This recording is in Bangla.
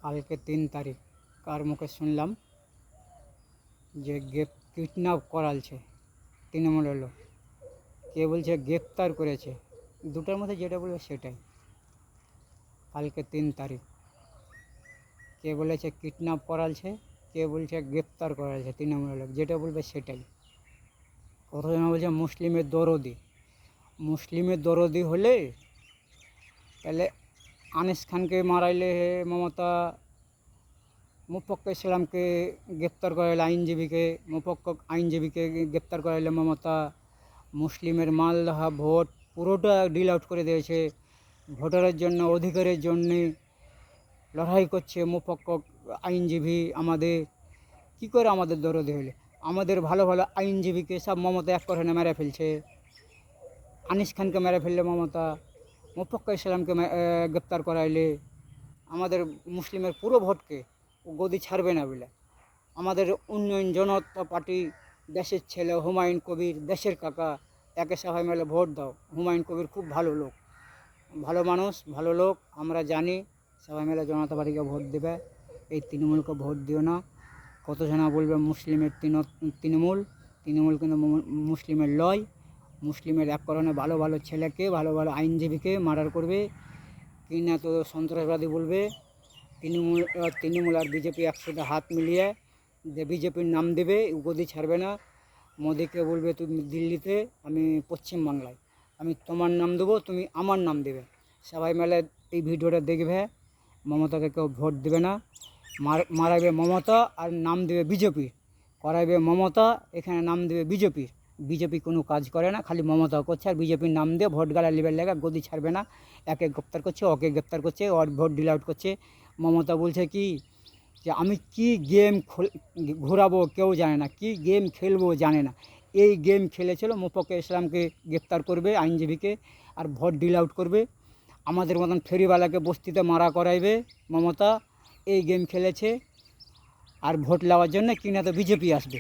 কালকে 3 তারিখ কার মুখে শুনলাম যে কিডন্যাপ করালছে তৃণমূলের লোক। কে বলছে গ্রেপ্তার করেছে, দুটার মধ্যে যেটা বলবে সেটাই। কালকে 3 তারিখ কে বলেছে কিডন্যাপ করালছে, কে বলছে গ্রেপ্তার করালছে, তৃণমূলের লোক যেটা বলবে সেটাই। কতজন বলছে মুসলিমের দরদি হলে তাহলে আনিস খানকে মারাইলে মমতা, মুফক্ক ইসলামকে গ্রেপ্তার করাইলে আইনজীবীকে গ্রেপ্তার করাইলে মমতা, মুসলিমের মালদা ভোট পুরোটা ডিল আউট করে দিয়েছে। ভোটারের জন্য, অধিকারের জন্যে লড়াই করছে মুফক্ক আইনজীবী। আমাদের কী করে আমাদের দরদি হলে, আমাদের ভালো ভালো আইনজীবীকে সব মমতা এক করে মেরে ফেলছে। আনিস খানকে মেরে ফেললে মমতা, মুফক্ক ইসলামকে গ্রেপ্তার করাইলে আমাদের মুসলিমের পুরো ভোটকে গদি ছাড়বে না বলে। আমাদের উন্নয়ন জনতা পার্টি, দেশের ছেলে হুমায়ুন কবির, দেশের কাকা, একে সবাই মিলে ভোট দাও। হুমায়ুন কবির খুব ভালো লোক, ভালো মানুষ, ভালো লোক, আমরা জানি। সবাই মিলে জনতা পার্টিকে ভোট দেবে, এই তৃণমূলকে ভোট দিও না। কতজনা বলবে মুসলিমের তৃণমূল কিন্তু মুসলিমের লয়। মুসলিমের এক কারণে ভালো ভালো ছেলেকে, ভালো ভালো আইনজীবীকে মার্ডার করবে কিনা তো সন্ত্রাসবাদী বলবে। তৃণমূল আর বিজেপি একসাথে হাত মিলিয়ে যে বিজেপির নাম দেবে, গদি ছাড়বে না। মোদিকে বলবে তুমি দিল্লিতে, আমি পশ্চিমবাংলায়, আমি তোমার নাম দেবো, তুমি আমার নাম দেবে। সবাই মিলে এই ভিডিওটা দেখবে। মমতাকে কেউ ভোট দেবে না, মারাবে মমতা আর নাম দেবে বিজেপি, করাইবে মমতা, এখানে নাম দেবে বিজেপি কোনো কাজ করে না, খালি মমতা করছে। আর বিজেপির নাম দিয়ে ভোট গালা লেবেল লেগে গদি ছাড়বে না। একে গ্রেপ্তার করছে, ওকে গ্রেপ্তার করছে, ওর ভোট ডিল আউট করছে। মমতা বলছে কি যে আমি কি গেম ঘোরাবো কেউ জানে না, কি গেম খেলবো জানে না। এই গেম খেলেছিল, মুফক্ক ইসলামকে গ্রেপ্তার করবে আইনজীবীকে, আর ভোট ডিল আউট করবে। আমাদের মতন ফেরিওয়ালাকে বস্তিতে মারা করাইবে মমতা। এই গেম খেলেছে, আর ভোট নেওয়ার জন্য কিনা তো বিজেপি আসবে।